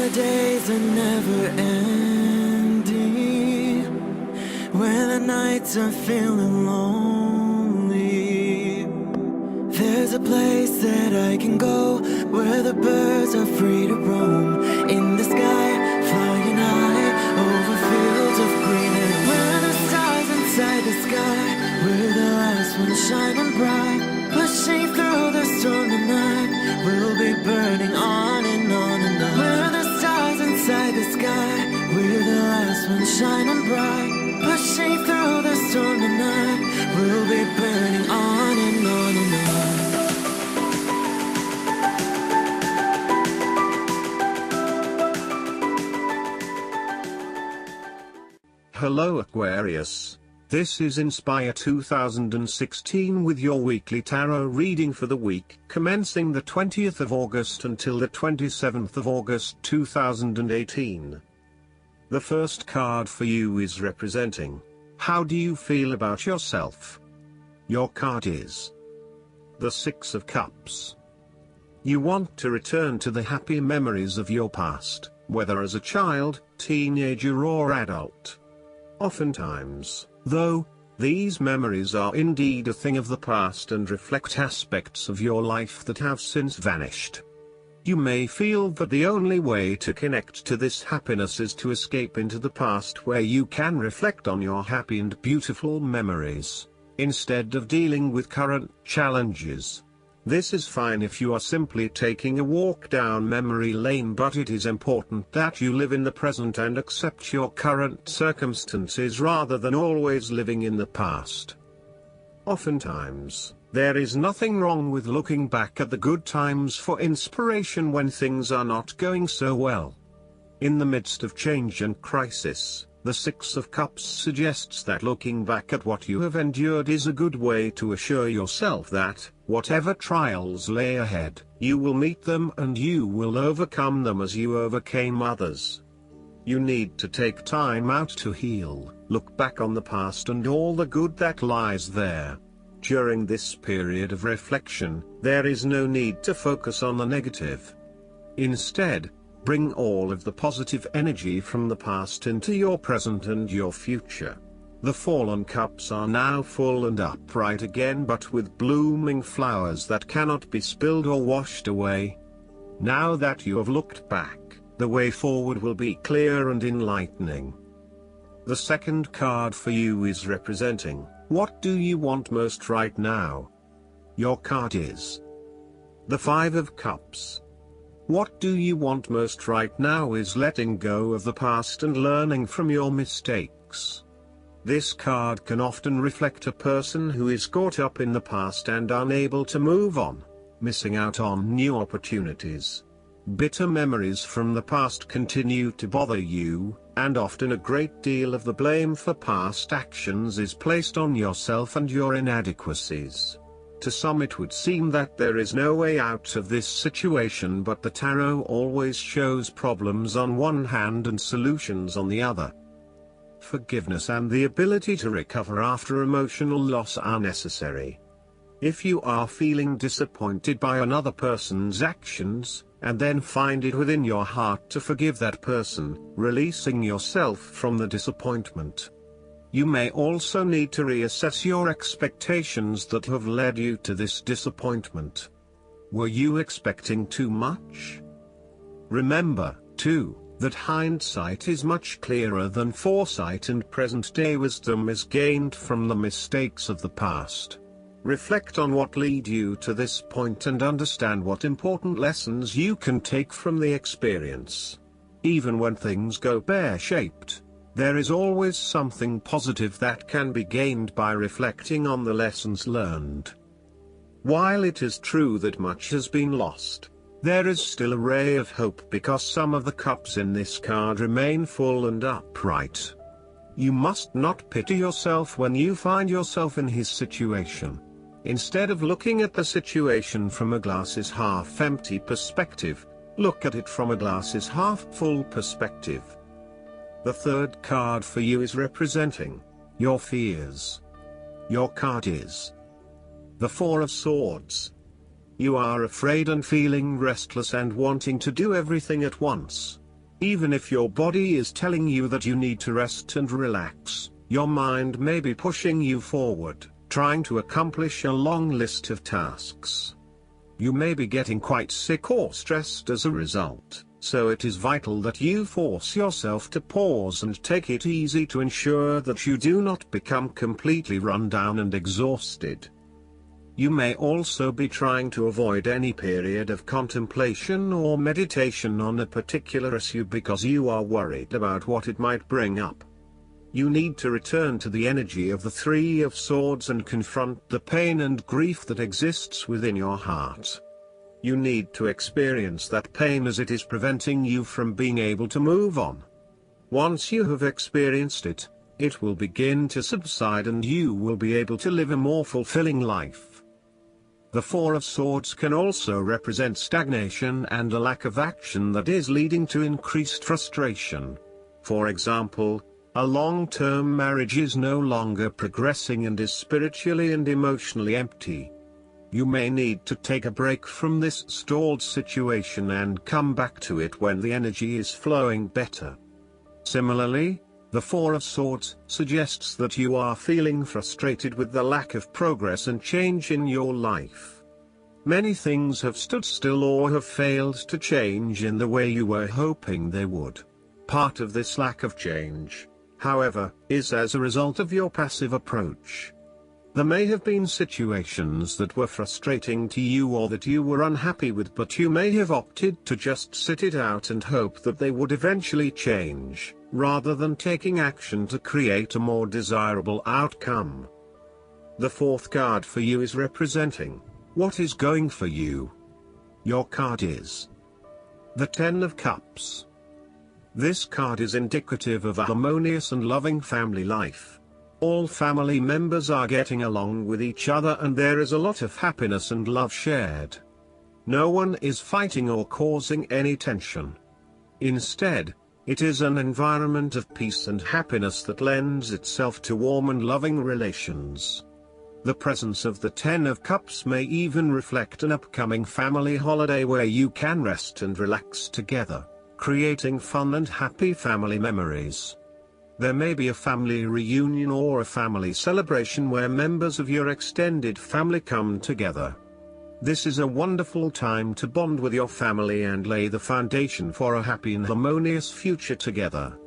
the days are never ending, when the nights are feeling lonely, there's a place that I can go, where the birds are free to roam, in the sky, flying high, over fields of green, and where the stars inside the sky, we're the last ones shining bright, pushing through the storm tonight, we'll be burning on and on and on. We're the stars inside the sky, we're the last ones shining bright, pushing through the storm tonight, we'll be burning on and on and on. Hello Aquarius, this is Inspire 2016 with your weekly tarot reading for the week commencing the 20th of August until the 27th of August 2018. The first card for you is representing, how do you feel about yourself? Your card is the Six of Cups. You want to return to the happy memories of your past, whether as a child, teenager or adult. Oftentimes, though, these memories are indeed a thing of the past and reflect aspects of your life that have since vanished. You may feel that the only way to connect to this happiness is to escape into the past where you can reflect on your happy and beautiful memories, instead of dealing with current challenges. This is fine if you are simply taking a walk down memory lane, but it is important that you live in the present and accept your current circumstances rather than always living in the past. Oftentimes, there is nothing wrong with looking back at the good times for inspiration when things are not going so well. In the midst of change and crisis, the Six of Cups suggests that looking back at what you have endured is a good way to assure yourself that, whatever trials lay ahead, you will meet them and you will overcome them as you overcame others. You need to take time out to heal, look back on the past and all the good that lies there. During this period of reflection, there is no need to focus on the negative. Instead, bring all of the positive energy from the past into your present and your future. The fallen cups are now full and upright again, but with blooming flowers that cannot be spilled or washed away. Now that you have looked back, the way forward will be clear and enlightening. The second card for you is representing, what do you want most right now? Your card is the Five of Cups. What do you want most right now is letting go of the past and learning from your mistakes. This card can often reflect a person who is caught up in the past and unable to move on, missing out on new opportunities. Bitter memories from the past continue to bother you, and often a great deal of the blame for past actions is placed on yourself and your inadequacies. To some it would seem that there is no way out of this situation, but the tarot always shows problems on one hand and solutions on the other. Forgiveness and the ability to recover after emotional loss are necessary. If you are feeling disappointed by another person's actions, and then find it within your heart to forgive that person, releasing yourself from the disappointment. You may also need to reassess your expectations that have led you to this disappointment. Were you expecting too much? Remember, too, that hindsight is much clearer than foresight, and present-day wisdom is gained from the mistakes of the past. Reflect on what led you to this point and understand what important lessons you can take from the experience. Even when things go pear-shaped, there is always something positive that can be gained by reflecting on the lessons learned. While it is true that much has been lost, there is still a ray of hope because some of the cups in this card remain full and upright. You must not pity yourself when you find yourself in his situation. Instead of looking at the situation from a glass is half empty perspective, look at it from a glass is half full perspective. The third card for you is representing your fears. Your card is the Four of Swords. You are afraid and feeling restless and wanting to do everything at once. Even if your body is telling you that you need to rest and relax, your mind may be pushing you forward, trying to accomplish a long list of tasks. You may be getting quite sick or stressed as a result, so it is vital that you force yourself to pause and take it easy to ensure that you do not become completely run down and exhausted. You may also be trying to avoid any period of contemplation or meditation on a particular issue because you are worried about what it might bring up. You need to return to the energy of the Three of Swords and confront the pain and grief that exists within your heart. You need to experience that pain as it is preventing you from being able to move on. Once you have experienced it, it will begin to subside and you will be able to live a more fulfilling life. The Four of Swords can also represent stagnation and a lack of action that is leading to increased frustration. For example, a long-term marriage is no longer progressing and is spiritually and emotionally empty. You may need to take a break from this stalled situation and come back to it when the energy is flowing better. Similarly, the Four of Swords suggests that you are feeling frustrated with the lack of progress and change in your life. Many things have stood still or have failed to change in the way you were hoping they would. Part of this lack of change, however, is as a result of your passive approach. There may have been situations that were frustrating to you or that you were unhappy with, but you may have opted to just sit it out and hope that they would eventually change, rather than taking action to create a more desirable outcome. The fourth card for you is representing what is going for you. Your card is the Ten of Cups. This card is indicative of a harmonious and loving family life. All family members are getting along with each other and there is a lot of happiness and love shared. No one is fighting or causing any tension. Instead, it is an environment of peace and happiness that lends itself to warm and loving relations. The presence of the Ten of Cups may even reflect an upcoming family holiday where you can rest and relax together, creating fun and happy family memories. There may be a family reunion or a family celebration where members of your extended family come together. This is a wonderful time to bond with your family and lay the foundation for a happy and harmonious future together.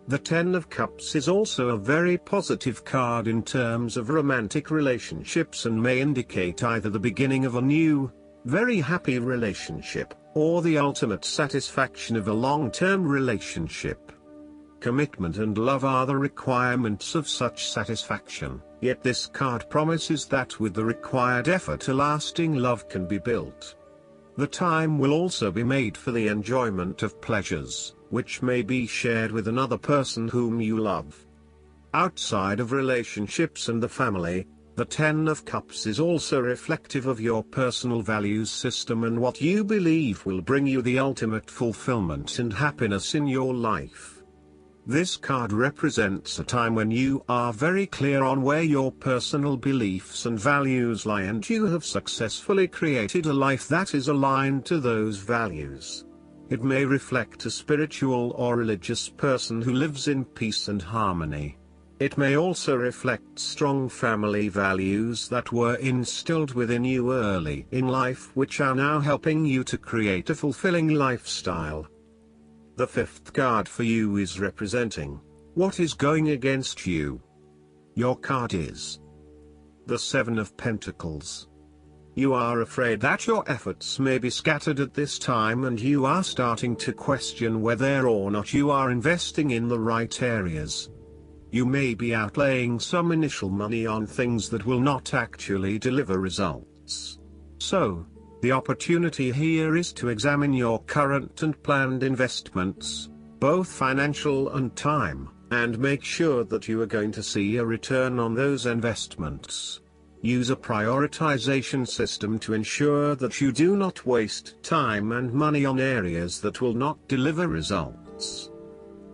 The Ten of Cups is also a very positive card in terms of romantic relationships and may indicate either the beginning of a new, very happy relationship, or the ultimate satisfaction of a long-term relationship. Commitment and love are the requirements of such satisfaction, yet this card promises that with the required effort a lasting love can be built. The time will also be made for the enjoyment of pleasures, which may be shared with another person whom you love. Outside of relationships and the family, the Ten of Cups is also reflective of your personal values system and what you believe will bring you the ultimate fulfillment and happiness in your life. This card represents a time when you are very clear on where your personal beliefs and values lie and you have successfully created a life that is aligned to those values. It may reflect a spiritual or religious person who lives in peace and harmony. It may also reflect strong family values that were instilled within you early in life which are now helping you to create a fulfilling lifestyle. The fifth card for you is representing what is going against you. Your card is the Seven of Pentacles. You are afraid that your efforts may be scattered at this time and you are starting to question whether or not you are investing in the right areas. You may be outlaying some initial money on things that will not actually deliver results. So, the opportunity here is to examine your current and planned investments, both financial and time, and make sure that you are going to see a return on those investments. Use a prioritization system to ensure that you do not waste time and money on areas that will not deliver results.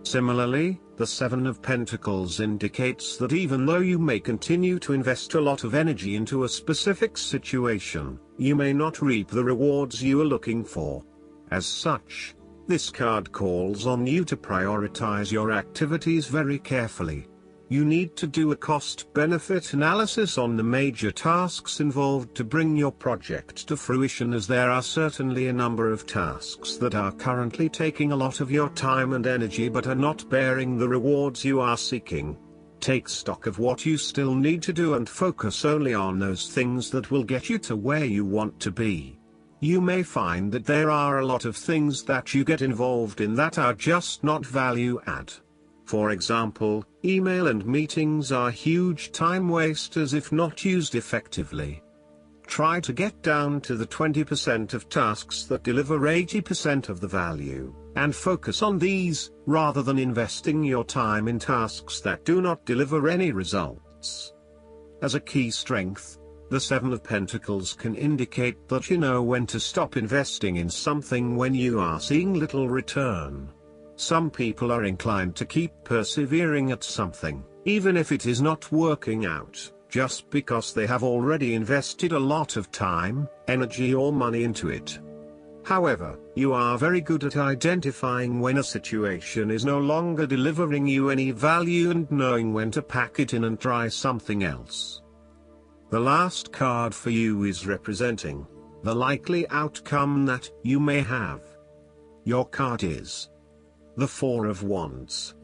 Similarly, the Seven of Pentacles indicates that even though you may continue to invest a lot of energy into a specific situation, you may not reap the rewards you are looking for. As such, This card calls on you to prioritize your activities very carefully. You need to do a cost-benefit analysis on the major tasks involved to bring your project to fruition, as there are certainly a number of tasks that are currently taking a lot of your time and energy but are not bearing the rewards you are seeking. Take stock of what you still need to do and focus only on those things that will get you to where you want to be. You may find that there are a lot of things that you get involved in that are just not value add. For example, email and meetings are huge time wasters if not used effectively. Try to get down to the 20% of tasks that deliver 80% of the value, and focus on these, rather than investing your time in tasks that do not deliver any results. As a key strength, the Seven of Pentacles can indicate that you know when to stop investing in something when you are seeing little return. Some people are inclined to keep persevering at something, even if it is not working out, just because they have already invested a lot of time, energy or money into it. However, you are very good at identifying when a situation is no longer delivering you any value and knowing when to pack it in and try something else. The last card for you is representing the likely outcome that you may have. Your card is the Four of Wands.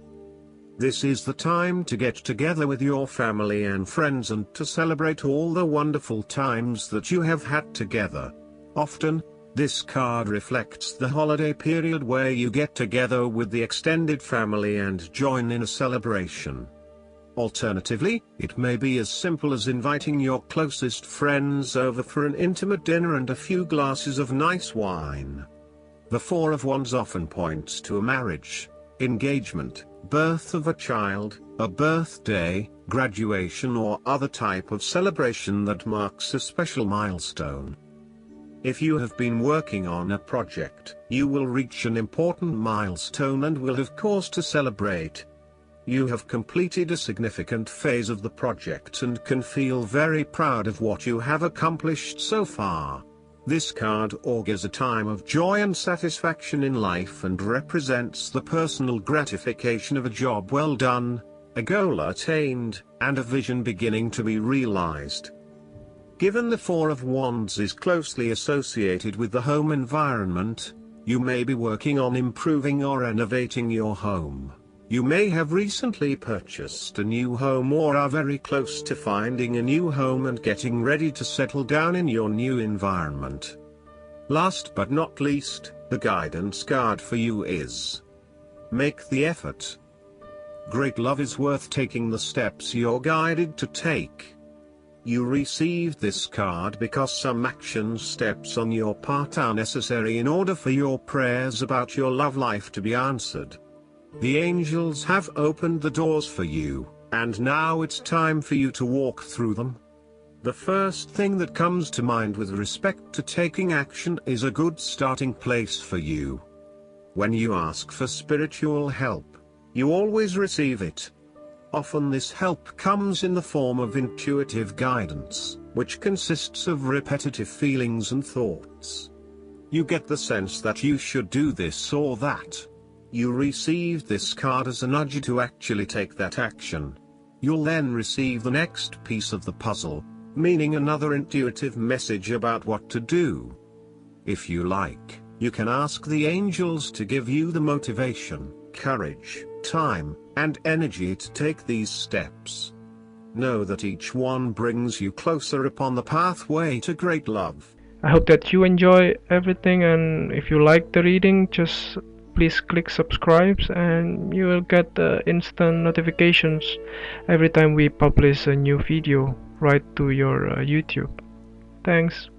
This is the time to get together with your family and friends and to celebrate all the wonderful times that you have had together. Often, this card reflects the holiday period where you get together with the extended family and join in a celebration. Alternatively, it may be as simple as inviting your closest friends over for an intimate dinner and a few glasses of nice wine. The Four of Wands often points to a marriage, engagement, birth of a child, a birthday, graduation or other type of celebration that marks a special milestone. If you have been working on a project, you will reach an important milestone and will have cause to celebrate. You have completed a significant phase of the project and can feel very proud of what you have accomplished so far. This card augurs a time of joy and satisfaction in life and represents the personal gratification of a job well done, a goal attained, and a vision beginning to be realized. Given the Four of Wands is closely associated with the home environment, you may be working on improving or renovating your home. You may have recently purchased a new home or are very close to finding a new home and getting ready to settle down in your new environment. Last but not least, the guidance card for you is Make the Effort. Great love is worth taking the steps you're guided to take. You received this card because some action steps on your part are necessary in order for your prayers about your love life to be answered. The angels have opened the doors for you, and now it's time for you to walk through them. The first thing that comes to mind with respect to taking action is a good starting place for you. When you ask for spiritual help, you always receive it. Often this help comes in the form of intuitive guidance, which consists of repetitive feelings and thoughts. You get the sense that you should do this or that. You received this card as a nudge to actually take that action. You'll then receive the next piece of the puzzle, meaning another intuitive message about what to do. If you like, you can ask the angels to give you the motivation, courage, time, and energy to take these steps. Know that each one brings you closer upon the pathway to great love. I hope that you enjoy everything, and if you like the reading, just please click subscribe and you will get instant notifications every time we publish a new video right to your YouTube. Thanks.